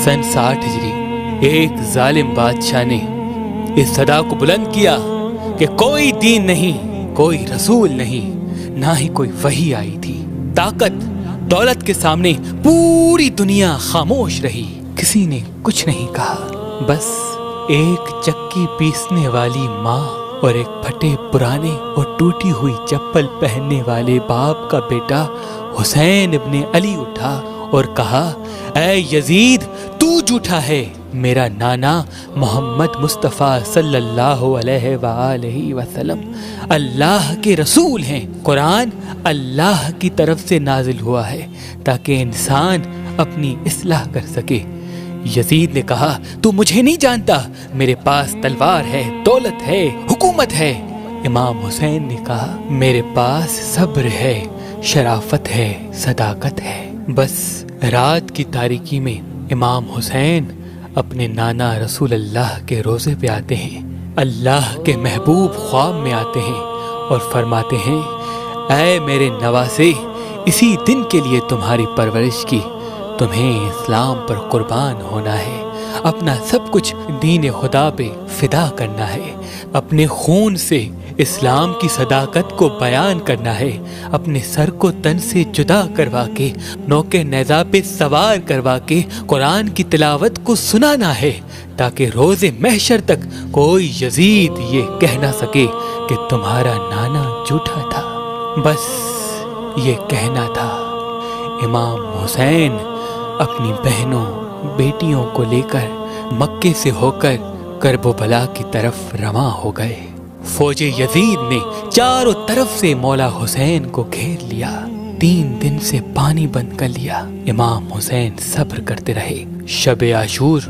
सन 60 हिजरी एक जालिम बादशाह ने इस सदा को बुलंद किया कि कोई दीन नहीं, कोई रसूल नहीं, ना ही कोई वही आई थी। ताकत दौलत के सामने पूरी दुनिया खामोश रही, किसी ने कुछ नहीं कहा। बस एक चक्की पीसने वाली माँ और एक फटे पुराने और टूटी हुई चप्पल पहनने वाले बाप का बेटा हुसैन इब्ने अली उठा और कहा, ऐ यजीद, तू झूठा है। मेरा नाना मोहम्मद मुस्तफ़ा सल्लल्लाहु अलैहि वसल्लम अल्लाह के रसूल हैं। कुरान अल्लाह की तरफ से नाजिल हुआ है ताकि इंसान अपनी इस्लाह कर सके। यजीद ने कहा, तू मुझे नहीं जानता, मेरे पास तलवार है, दौलत है, हुकूमत है। इमाम हुसैन ने कहा, मेरे पास सब्र है, शराफत है, सदाकत है। बस रात की तारीकी में इमाम हुसैन अपने नाना रसूल अल्लाह के रोज़े पे आते हैं। अल्लाह के महबूब ख्वाब में आते हैं और फरमाते हैं, ऐ मेरे नवासे, इसी दिन के लिए तुम्हारी परवरिश की, तुम्हें इस्लाम पर कुर्बान होना है, अपना सब कुछ दीन खुदा पे फिदा करना है, अपने खून से इस्लाम की सदाकत को बयान करना है, अपने सर को तन से जुदा करवा के नौके नेज़ा पे सवार करवा के कुरान की तिलावत को सुनाना है, ताकि रोज़े महशर तक कोई यजीद ये कह ना सके कि तुम्हारा नाना झूठा था। बस ये कहना था। इमाम हुसैन अपनी बहनों बेटियों को लेकर मक्के से होकर करबला की तरफ रवां हो गए। फौजे यजीद ने चारों तरफ से मौला हुसैन को घेर लिया। 3 दिन से पानी बंद कर लिया। इमाम हुसैन सब्र करते रहे। शब आशूर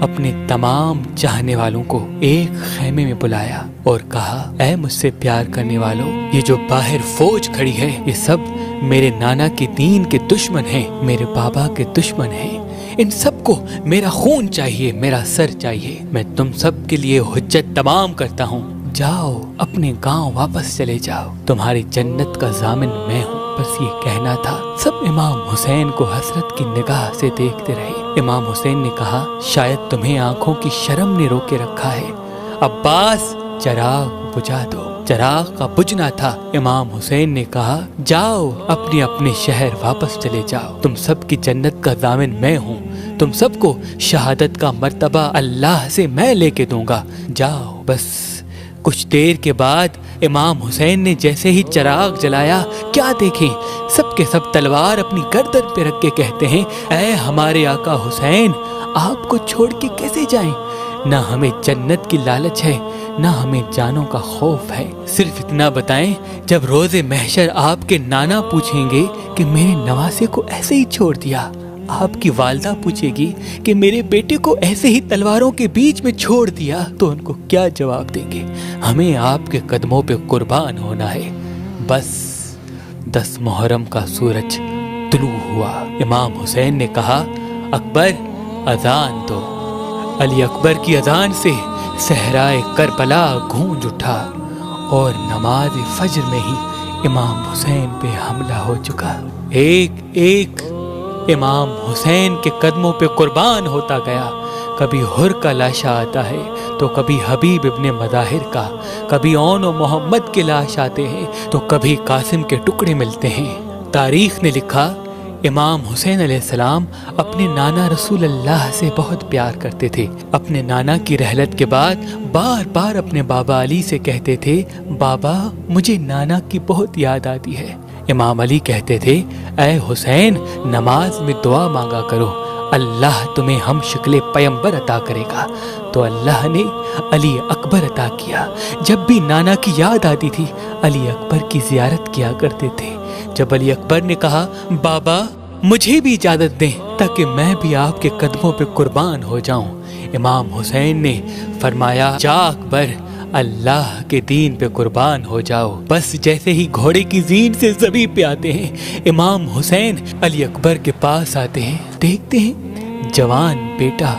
अपने तमाम चाहने वालों को एक खैमे में बुलाया और कहा, ऐ मुझसे प्यार करने वालों, ये जो बाहर फौज खड़ी है ये सब मेरे नाना के दीन के दुश्मन हैं, मेरे बाबा के दुश्मन हैं। इन सबको मेरा खून चाहिए, मेरा सर चाहिए। मैं तुम सब के लिए हुज्जत तमाम करता हूँ। जाओ, अपने गांव वापस चले जाओ, तुम्हारी जन्नत का जामिन मैं हूँ। बस ये कहना था। सब इमाम हुसैन को हसरत की निगाह से देखते रहे। इमाम हुसैन ने कहा, शायद तुम्हें आंखों की शर्म ने रोके रखा है। अब्बास, चराग बुझा दो। चराग का बुझना था। इमाम हुसैन ने कहा, जाओ, अपने अपने शहर वापस चले जाओ, तुम सब की जन्नत का जामिन मैं हूँ। तुम सबको शहादत का मर्तबा अल्लाह से मैं लेके दूंगा। जाओ। बस कुछ देर के बाद इमाम हुसैन ने जैसे ही चिराग जलाया, क्या देखें, सबके सब तलवार अपनी गर्दन पे रख के कहते हैं, ऐ हमारे आका हुसैन, आपको छोड़ के कैसे जाएं? ना हमें जन्नत की लालच है, ना हमें जानों का खौफ है। सिर्फ इतना बताएं, जब रोज़े महशर आपके नाना पूछेंगे कि मेरे नवासे को ऐसे ही छोड़ दिया, आपकी वालदा पूछेगी कि मेरे बेटे को ऐसे ही तलवारों के बीच में छोड़ दिया, तो उनको क्या जवाब देंगे? हमें आपके कदमों पे कुर्बान होना है। बस 10 मुहर्रम का सूरज तुलू हुआ। इमाम हुसैन ने कहा, अकबर, अजान दो। अली अकबर की अजान से सहराए करबला गूंज उठा और नमाज फजर में ही इमाम हुसैन पे हमला हो चुका। एक एक इमाम हुसैन के कदमों पे कुर्बान होता गया। कभी हुर का लाशा आता है तो कभी हबीब इब्ने मज़ाहिर का, कभी औन और मोहम्मद के लाश आते हैं तो कभी कासिम के टुकड़े मिलते हैं। तारीख ने लिखा, इमाम हुसैन अलैहिस्सलाम अपने नाना रसूल अल्लाह से बहुत प्यार करते थे। अपने नाना की रहलत के बाद बार बार अपने बाबा अली से कहते थे, बाबा, मुझे नाना की बहुत याद आती है। इमाम अली कहते थे, ऐ हुसैन, नमाज में दुआ मांगा करो, अल्लाह तुम्हें हम शक्ल पैगंबर अता करेगा। तो अल्लाह ने अली अकबर अता किया। जब भी नाना की याद आती थी, अली अकबर की जियारत किया करते थे। जब अली अकबर ने कहा, बाबा, मुझे भी इजाजत दें ताकि मैं भी आपके कदमों पे कुर्बान हो जाऊं, इमाम हुसैन ने फरमाया, जा अकबर, अल्लाह के दीन पे कुर्बान हो जाओ। बस जैसे ही घोड़े की जीन से ज़मीन पे आते हैं, इमाम हुसैन अली अकबर के पास आते हैं। देखते हैं जवान बेटा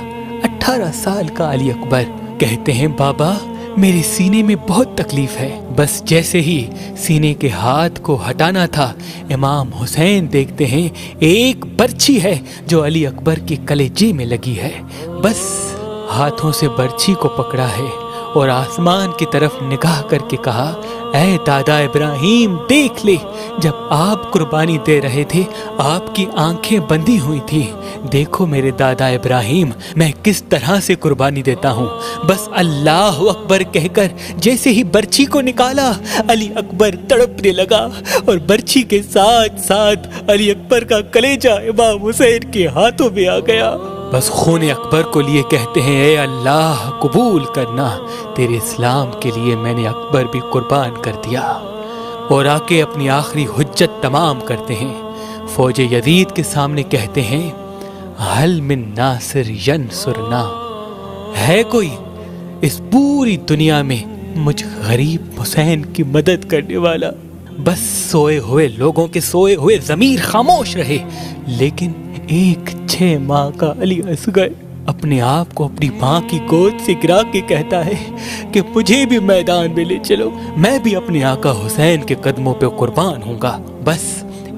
18 साल का अली अकबर। कहते हैं, बाबा, मेरे सीने में बहुत तकलीफ है। बस जैसे ही सीने के हाथ को हटाना था, इमाम हुसैन देखते हैं एक बर्छी है जो अली अकबर के कलेजे में लगी है। बस हाथों से बर्छी को पकड़ा है और आसमान की तरफ निगाह करके कहा, ऐ दादा इब्राहिम देख ले, जब आप कुर्बानी दे रहे थे आपकी आंखें बंधी हुई थी। देखो मेरे दादा इब्राहिम, मैं किस तरह से कुर्बानी देता हूँ। बस अल्लाह अकबर कहकर जैसे ही बर्छी को निकाला, अली अकबर तड़पने लगा और बर्छी के साथ साथ अली अकबर का कलेजा इमाम हुसैन के हाथों में आ गया। बस खून अकबर को लिए कहते हैं, ए अल्लाह कबूल करना, तेरे इस्लाम के लिए मैंने अकबर भी कुर्बान कर दिया। और आके अपनी आखिरी हुज्जत तमाम करते हैं। फौज यजीद के सामने कहते हैं, हल मिन नासिर यंसुरना, है कोई इस पूरी दुनिया में मुझ गरीब हुसैन की मदद करने वाला। बस सोए हुए लोगों के सोए हुए ज़मीर खामोश रहे, लेकिन एक 6 माह का अली असगर अपने आप को अपनी माँ की गोद से गिरा के कहता है कि मुझे भी मैदान में ले चलो, मैं भी अपने आका हुसैन के कदमों पे कुर्बान हूँगा। बस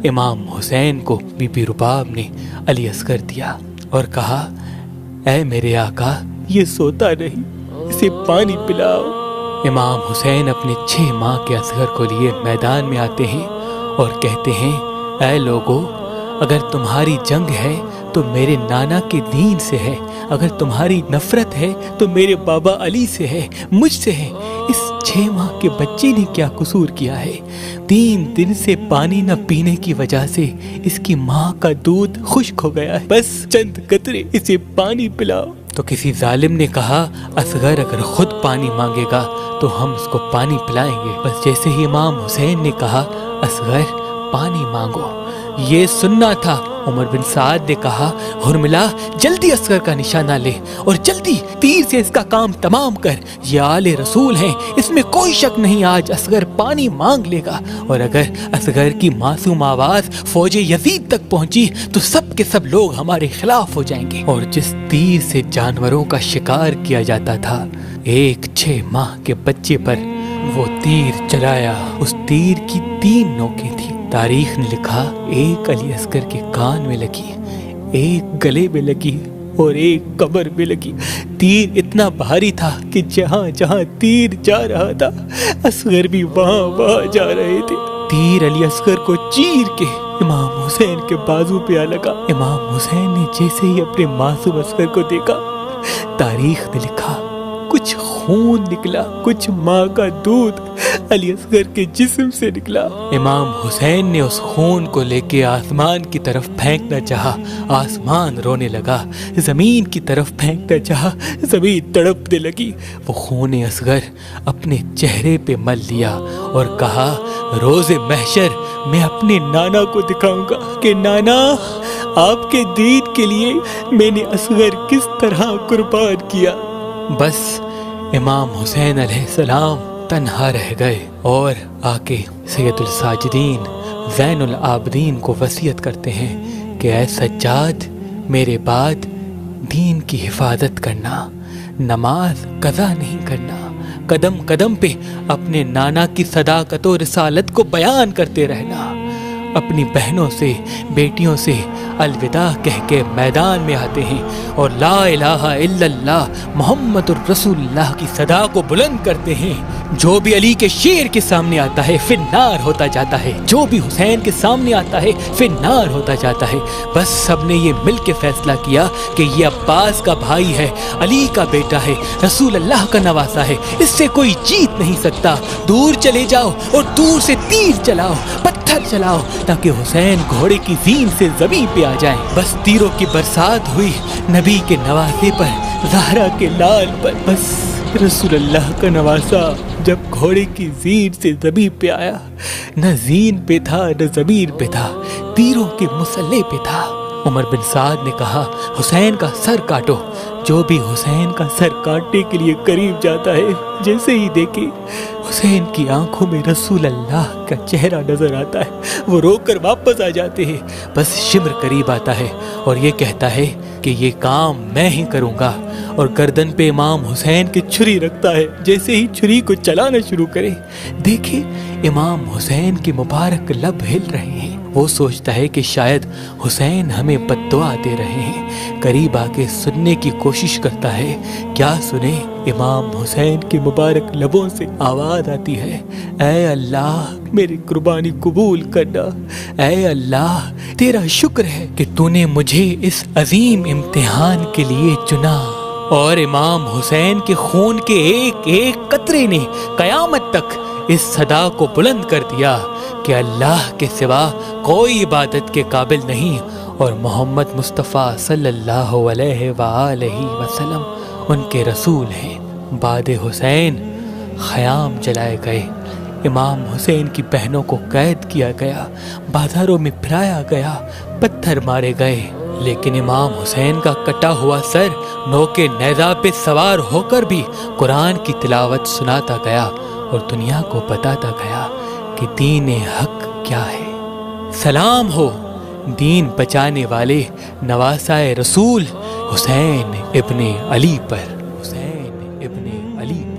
इमाम हुसैन को बीबी रुबाब ने अली असगर दिया और कहा, ऐ मेरे आका, ये सोता नहीं, इसे पानी पिलाओ। इमाम हुसैन अपने 6 माह के असगर को लिए मैदान में आते हैं और कहते हैं, ऐ लोगों, अगर तुम्हारी जंग है तो मेरे नाना के दीन से है, अगर तुम्हारी नफरत है तो मेरे बाबा अली से है, मुझसे है। इस 6 माह के बच्चे ने क्या कसूर किया है? 3 दिन से पानी न पीने की वजह से इसकी माँ का दूध खुश्क हो गया है, बस चंद कतरे इसे पानी पिलाओ। तो किसी जालिम ने कहा, असगर अगर खुद पानी मांगेगा तो हम उसको पानी पिलाएंगे। बस जैसे ही इमाम हुसैन ने कहा, असगर पानी मांगो, ये सुनना था, उमर बिन साद ने कहा, हुरमिला जल्दी असगर का निशाना ले और जल्दी तीर से इसका काम तमाम कर, ये आले रसूल हैं, इसमें कोई शक नहीं आज असगर पानी मांग लेगा। और अगर असगर की मासूम आवाज फौजे यजीद तक पहुंची तो सब के सब लोग हमारे खिलाफ हो जाएंगे। और जिस तीर से जानवरों का शिकार किया जाता था, एक 6 माह के बच्चे पर वो तीर चलाया। उस तीर की 3 नोकें थी। तारीख ने लिखा, एक अली असगर के कान में लगी, एक गले में लगी और एक कमर में लगी। तीर इतना भारी था कि जहां जहां तीर जा रहा था, असगर भी वहां वहां जा रहे थे। तीर अली असगर को चीर के इमाम हुसैन के बाजू पे आ लगा। इमाम हुसैन ने जैसे ही अपने मासूम असगर को देखा, तारीख ने लिखा, कुछ खून निकला, कुछ माँ का दूध अली असगर के जिस्म से निकला। इमाम हुसैन ने उस खून को लेके आसमान की तरफ फेंकना चाहा, आसमान रोने लगा। जमीन की तरफ फेंकना चाहा, जमीन तड़पने लगी। वो खून असगर अपने चेहरे पे मल लिया और कहा, रोज़े महशर मैं अपने नाना को दिखाऊंगा कि नाना, आपके दीन के लिए मैंने असगर किस तरह कुर्बान किया। बस इमाम हुसैन अलैहिस्सलाम तन्हा रह गए और आके सैयदुल साजिदीन ज़ैनुल आबिदीन को वसीयत करते हैं कि ऐ सज्जाद, मेरे बाद दीन की हिफाजत करना, नमाज कज़ा नहीं करना, कदम कदम पे अपने नाना की सदाकत और रिसालत को बयान करते रहना। अपनी बहनों से, बेटियों से अलविदा कह के मैदान में आते हैं और ला इलाहा इल्लल्लाह मुहम्मदुर रसूलुल्लाह की सदा को बुलंद करते हैं। जो भी अली के शेर के सामने आता है फिर नार होता जाता है, जो भी हुसैन के सामने आता है फिर नार होता जाता है। बस सबने ये मिल के फैसला किया कि ये अब्बास का भाई है, अली का बेटा है, रसूल अल्लाह का नवासा है, इससे कोई जीत नहीं सकता। दूर चले जाओ और दूर से तीर चलाओ, पत्थर चलाओ, ताकि हुसैन घोड़े की ज़ीन से ज़मीन पे आ जाए। बस तीरों की बरसात हुई नबी के नवासे पर, ज़हरा के लाल पर। बस रसूलुल्लाह का नवासा जब घोड़े की ज़ीन से ज़मीन पे आया, न ज़ीन पे था न ज़मीन पे था, तीरों के मुसल्ले पे था। उमर बिन साद ने कहा, हुसैन का सर काटो। जो भी हुसैन का सर काटने के लिए करीब जाता है, जैसे ही देखे हुसैन की आंखों में रसूल अल्लाह का चेहरा नजर आता है, वो रोकर वापस आ जाते हैं। बस शिम्र करीब आता है और ये कहता है कि ये काम मैं ही करूँगा اور گردن پہ امام حسین کی چھری رکھتا ہے۔ جیسے ہی چھری کو چلانا شروع کرے، دیکھے امام حسین کے مبارک لب ہل رہے ہیں۔ وہ سوچتا ہے کہ شاید حسین ہمیں بد دعا دے رہے ہیں۔ قریب آ کے سننے کی کوشش کرتا ہے، کیا سنے؟ امام حسین کے مبارک لبوں سے آواز آتی ہے، اے اللہ میری قربانی قبول کرنا، اے اللہ تیرا شکر ہے کہ تو نے مجھے اس عظیم امتحان کے لیے چنا۔ اور امام حسین کے خون کے ایک ایک قطرے نے قیامت تک اس صدا کو بلند کر دیا کہ اللہ کے سوا کوئی عبادت کے قابل نہیں، اور محمد مصطفیٰ صلی اللہ علیہ وآلہ وسلم ان کے رسول ہیں۔ بعد حسین خیام جلائے گئے، امام حسین کی بہنوں کو قید کیا گیا، بازاروں میں پھرایا گیا، پتھر مارے گئے، لیکن امام حسین کا کٹا ہوا سر نوکے نیزہ پہ سوار ہو کر بھی قرآن کی تلاوت سناتا گیا اور دنیا کو بتاتا گیا کہ دین حق کیا ہے۔ سلام ہو دین بچانے والے نواسائے رسول حسین ابن علی پر، حسین ابن علی پر۔